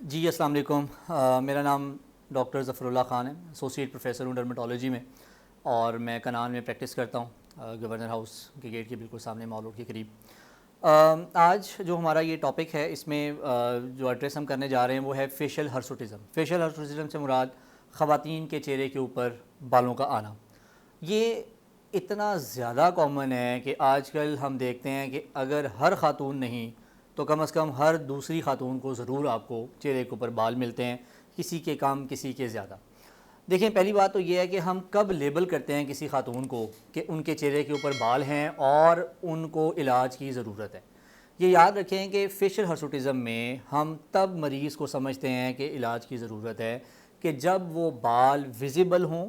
جی السلام علیکم. میرا نام ڈاکٹر ظفر اللہ خان ہے. ایسوسیٹ پروفیسر ہوں ڈرمیٹالوجی میں اور میں کنان میں پریکٹس کرتا ہوں, گورنر ہاؤس کے گیٹ کے بالکل سامنے مال روڈ کے قریب. آج جو ہمارا یہ ٹاپک ہے اس میں جو ایڈریس ہم کرنے جا رہے ہیں وہ ہے فیشل ہرسوٹزم. فیشل ہرسوٹزم سے مراد خواتین کے چہرے کے اوپر بالوں کا آنا. یہ اتنا زیادہ کامن ہے کہ آج کل ہم دیکھتے ہیں کہ اگر ہر خاتون نہیں تو کم از کم ہر دوسری خاتون کو ضرور آپ کو چہرے کے اوپر بال ملتے ہیں, کسی کے کم کسی کے زیادہ. دیکھیں پہلی بات تو یہ ہے کہ ہم کب لیبل کرتے ہیں کسی خاتون کو کہ ان کے چہرے کے اوپر بال ہیں اور ان کو علاج کی ضرورت ہے. یہ یاد رکھیں کہ فیشل ہرسوٹزم میں ہم تب مریض کو سمجھتے ہیں کہ علاج کی ضرورت ہے کہ جب وہ بال ویزیبل ہوں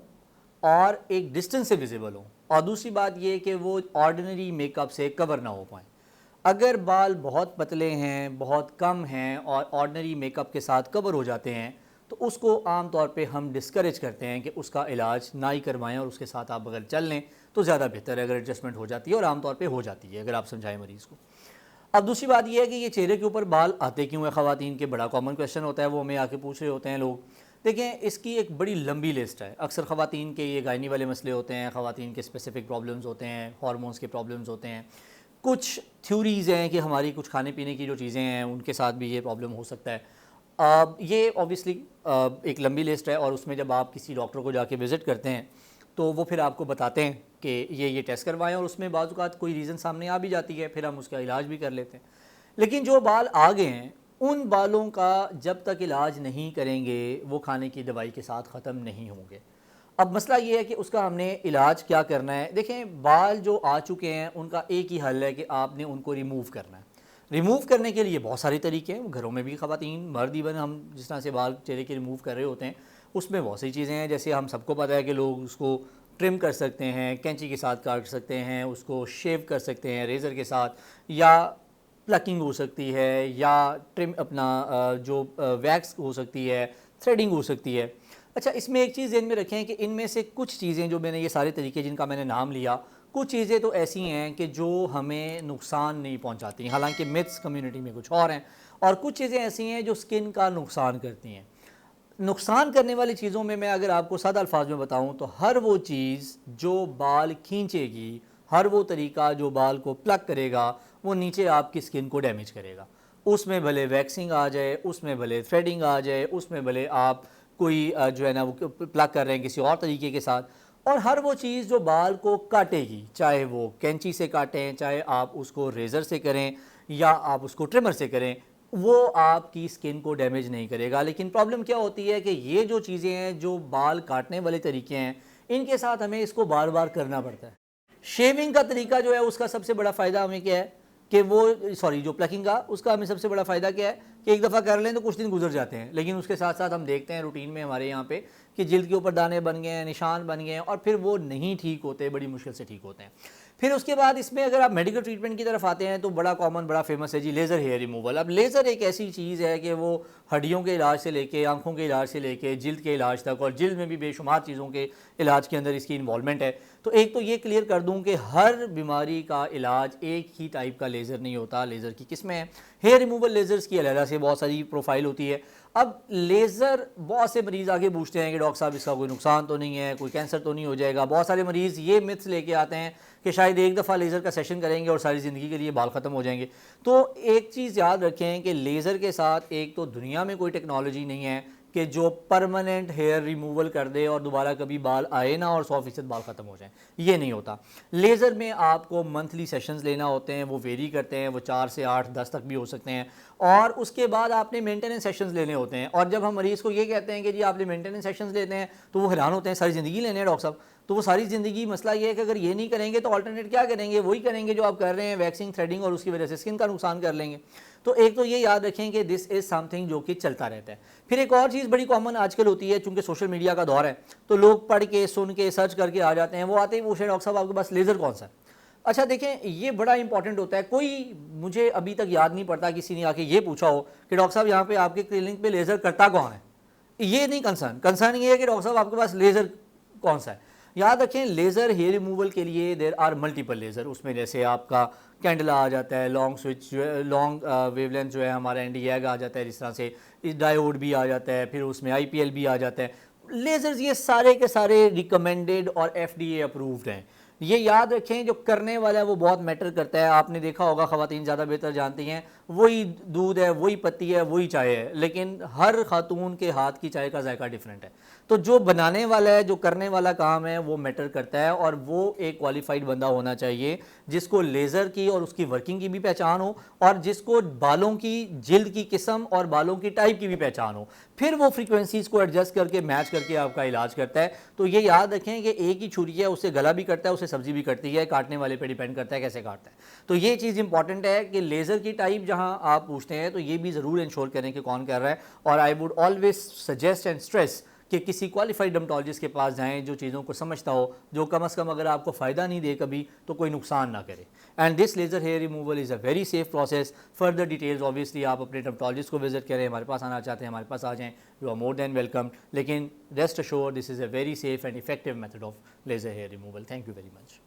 اور ایک ڈسٹنس سے ویزیبل ہوں, اور دوسری بات یہ کہ وہ آرڈینری میک اپ سے کور نہ ہو پائیں. اگر بال بہت پتلے ہیں, بہت کم ہیں اور آرڈنری میک اپ کے ساتھ کور ہو جاتے ہیں تو اس کو عام طور پہ ہم ڈسکریج کرتے ہیں کہ اس کا علاج نہ ہی کروائیں اور اس کے ساتھ آپ اگر چل لیں تو زیادہ بہتر ہے اگر ایڈجسٹمنٹ ہو جاتی ہے, اور عام طور پہ ہو جاتی ہے اگر آپ سمجھائیں مریض کو. اب دوسری بات یہ ہے کہ یہ چہرے کے اوپر بال آتے کیوں ہیں خواتین کے, بڑا کامن کویشچن ہوتا ہے, وہ ہمیں آ کے پوچھ رہے ہوتے ہیں لوگ. دیکھیں اس کی ایک بڑی لمبی لسٹ ہے. اکثر خواتین کے یہ گائنی والے مسئلے ہوتے ہیں, خواتین کے اسپیسیفک پرابلمز ہوتے ہیں, ہارمونز کے پرابلمز ہوتے ہیں, کچھ تھیوریز ہیں کہ ہماری کچھ کھانے پینے کی جو چیزیں ہیں ان کے ساتھ بھی یہ پرابلم ہو سکتا ہے. یہ اوبیسلی ایک لمبی لسٹ ہے اور اس میں جب آپ کسی ڈاکٹر کو جا کے وزٹ کرتے ہیں تو وہ پھر آپ کو بتاتے ہیں کہ یہ ٹیسٹ کروائیں, اور اس میں بعض اوقات کوئی ریزن سامنے آ بھی جاتی ہے, پھر ہم اس کا علاج بھی کر لیتے ہیں. لیکن جو بال آ گئے ہیں ان بالوں کا جب تک علاج نہیں کریں گے وہ کھانے کی دوائی کے ساتھ ختم نہیں ہوں گے. اب مسئلہ یہ ہے کہ اس کا ہم نے علاج کیا کرنا ہے. دیکھیں بال جو آ چکے ہیں ان کا ایک ہی حل ہے کہ آپ نے ان کو ریموو کرنا ہے. ریموو کرنے کے لیے بہت سارے طریقے ہیں, گھروں میں بھی خواتین مرد ایون ہم جس طرح سے بال چہرے کے ریموو کر رہے ہوتے ہیں اس میں بہت سی چیزیں ہیں. جیسے ہم سب کو پتہ ہے کہ لوگ اس کو ٹرم کر سکتے ہیں, کینچی کے ساتھ کاٹ سکتے ہیں, اس کو شیو کر سکتے ہیں ریزر کے ساتھ, یا پلکنگ ہو سکتی ہے, یا ٹرم اپنا جو ویکس ہو سکتی ہے, تھریڈنگ ہو سکتی ہے. اچھا اس میں ایک چیز ذہن میں رکھیں کہ ان میں سے کچھ چیزیں جو میں نے یہ سارے طریقے جن کا میں نے نام لیا, کچھ چیزیں تو ایسی ہیں کہ جو ہمیں نقصان نہیں پہنچاتی, حالانکہ متس کمیونٹی میں کچھ اور ہیں, اور کچھ چیزیں ایسی ہیں جو سکن کا نقصان کرتی ہیں. نقصان کرنے والی چیزوں میں اگر آپ کو سادہ الفاظ میں بتاؤں تو ہر وہ چیز جو بال کھینچے گی, ہر وہ طریقہ جو بال کو پلک کرے گا وہ نیچے آپ کی سکن کو ڈیمیج کرے گا. اس میں بھلے ویکسنگ آ جائے, اس میں بھلے تھریڈنگ آ جائے, اس میں بھلے آپ کوئی جو ہے نا وہ پلگ کر رہے ہیں کسی اور طریقے کے ساتھ, اور ہر وہ چیز جو بال کو کاٹے گی, چاہے وہ کینچی سے کاٹیں, چاہے آپ اس کو ریزر سے کریں یا آپ اس کو ٹرمر سے کریں, وہ آپ کی سکن کو ڈیمیج نہیں کرے گا. لیکن پرابلم کیا ہوتی ہے کہ یہ جو چیزیں ہیں جو بال کاٹنے والے طریقے ہیں ان کے ساتھ ہمیں اس کو بار بار کرنا پڑتا ہے. شیونگ کا طریقہ جو ہے اس کا سب سے بڑا فائدہ ہمیں کیا ہے کہ وہ جو پلکنگ کا, اس کا ہمیں سب سے بڑا فائدہ کیا ہے کہ ایک دفعہ کر لیں تو کچھ دن گزر جاتے ہیں, لیکن اس کے ساتھ ساتھ ہم دیکھتے ہیں روٹین میں ہمارے یہاں پہ کہ جلد کے اوپر دانے بن گئے ہیں, نشان بن گئے ہیں, اور پھر وہ نہیں ٹھیک ہوتے, بڑی مشکل سے ٹھیک ہوتے ہیں. پھر اس کے بعد اس میں اگر آپ میڈیکل ٹریٹمنٹ کی طرف آتے ہیں تو بڑا کامن بڑا فیمس ہے جی لیزر ہیئر ریموول. اب لیزر ایک ایسی چیز ہے کہ وہ ہڈیوں کے علاج سے لے کے, آنکھوں کے علاج سے لے کے, جلد کے علاج تک, اور جلد میں بھی بے شمار چیزوں کے علاج کے اندر اس کی انوالومنٹ ہے. تو ایک تو یہ کلیئر کر دوں کہ ہر بیماری کا علاج ایک ہی ٹائپ کا لیزر نہیں ہوتا, لیزر کی قسمیں ہیں. ہیئر ریموول لیزرز کی علیحدہ سے بہت ساری پروفائل ہوتی ہے. اب لیزر بہت سے مریض آگے پوچھتے ہیں کہ ڈاکٹر صاحب اس کا کوئی نقصان تو نہیں ہے, کوئی کینسر تو نہیں ہو جائے گا. بہت سارے مریض یہ متس لے کے آتے ہیں کہ شاید ایک دفعہ لیزر کا سیشن کریں گے اور ساری زندگی کے لیے بال ختم ہو جائیں گے. تو ایک چیز یاد رکھیں کہ لیزر کے ساتھ ایک تو دنیا میں کوئی ٹیکنالوجی نہیں ہے کہ جو پرماننٹ ہیئر ریموول کر دے اور دوبارہ کبھی بال آئے نہ اور 100% بال ختم ہو جائیں, یہ نہیں ہوتا. لیزر میں آپ کو منتھلی سیشنز لینا ہوتے ہیں, وہ ویری کرتے ہیں, وہ 4 سے 8 10 تک بھی ہو سکتے ہیں, اور اس کے بعد آپ نے مینٹیننس سیشنز لینے ہوتے ہیں. اور جب ہم مریض کو یہ کہتے ہیں کہ جی آپ نے مینٹیننس سیشنز لیتے ہیں تو وہ حیران ہوتے ہیں, ساری زندگی لینے ہیں ڈاکٹر صاحب. تو وہ ساری زندگی مسئلہ یہ ہے کہ اگر یہ نہیں کریں گے تو آلٹرنیٹ کیا کریں گے, وہی کریں گے جو آپ کر رہے ہیں, ویکسنگ, تھریڈنگ, اور اس کی وجہ سے سکن کا نقصان کر لیں گے. تو ایک تو یہ یاد رکھیں کہ دس از سم تھنگ جو کہ چلتا رہتا ہے. پھر ایک اور چیز بڑی کامن آج کل ہوتی ہے, چونکہ سوشل میڈیا کا دور ہے تو لوگ پڑھ کے, سن کے, سرچ کر کے آ جاتے ہیں. وہ آتے ہی پوچھیں ڈاکٹر صاحب آپ کے پاس لیزر کون سا ہے. اچھا دیکھیں یہ بڑا امپورٹنٹ ہوتا ہے. کوئی مجھے ابھی تک یاد نہیں پڑتا کسی نے آ کے یہ پوچھا ہو کہ ڈاکٹر صاحب یہاں پہ آپ کے کلینک پہ لیزر کرتا کون ہے. یہ نہیں کنسرن یہ ہے کہ ڈاکٹر صاحب آپ کے پاس لیزر کون سا ہے. یاد رکھیں لیزر ہیئر ریموول کے لیے دیر آر ملٹیپل لیزر. اس میں جیسے آپ کا کینڈلا آ جاتا ہے, لانگ سوئچ جو ہے, لانگ ویو لینتھ جو ہے ہمارا ND-YAG آ جاتا ہے, جس طرح سے ڈائیوڈ بھی آ جاتا ہے, پھر اس میں IPL بھی آ جاتا ہے. لیزرز یہ سارے کے سارے ریکمینڈڈ اور FDA اپرووڈ ہیں. یہ یاد رکھیں جو کرنے والا ہے وہ بہت میٹر کرتا ہے. آپ نے دیکھا ہوگا, خواتین زیادہ بہتر جانتی ہیں, وہی دودھ ہے, وہی پتی ہے, وہی چائے ہے, لیکن ہر خاتون کے ہاتھ کی چائے کا ذائقہ ڈیفرنٹ ہے. تو جو بنانے والا ہے, جو کرنے والا کام ہے, وہ میٹر کرتا ہے, اور وہ ایک کوالیفائڈ بندہ ہونا چاہیے جس کو لیزر کی اور اس کی ورکنگ کی بھی پہچان ہو, اور جس کو بالوں کی جلد کی قسم اور بالوں کی ٹائپ کی بھی پہچان ہو. پھر وہ فریکوینسیز کو ایڈجسٹ کر کے میچ کر کے آپ کا علاج کرتا ہے. تو یہ یاد رکھیں کہ ایک ہی چھری ہے, اسے گلا بھی کرتا ہے, اسے سبزی بھی کرتی ہے, کاٹنے والے پہ ڈیپینڈ کرتا ہے کیسے کاٹتا ہے. تو یہ چیز امپورٹنٹ ہے کہ لیزر کی ٹائپ جہاں آپ پوچھتے ہیں تو یہ بھی ضرور انشور کریں کہ کون کر رہا ہے. اور I would always suggest and stress کہ کسی کوالیفائڈ ڈرمٹولوجسٹ کے پاس جائیں جو چیزوں کو سمجھتا ہو, جو کم از کم اگر آپ کو فائدہ نہیں دے کبھی تو کوئی نقصان نہ کرے. And this laser hair removal is a very safe process. Further details obviously آپ اپنے ڈرمٹولوجسٹ کو وزٹ کریں. ہمارے پاس آنا چاہتے ہیں ہمارے پاس آ جائیں, you are more than welcome. لیکن rest assure this is a very safe and effective method of laser hair removal. Thank you very much.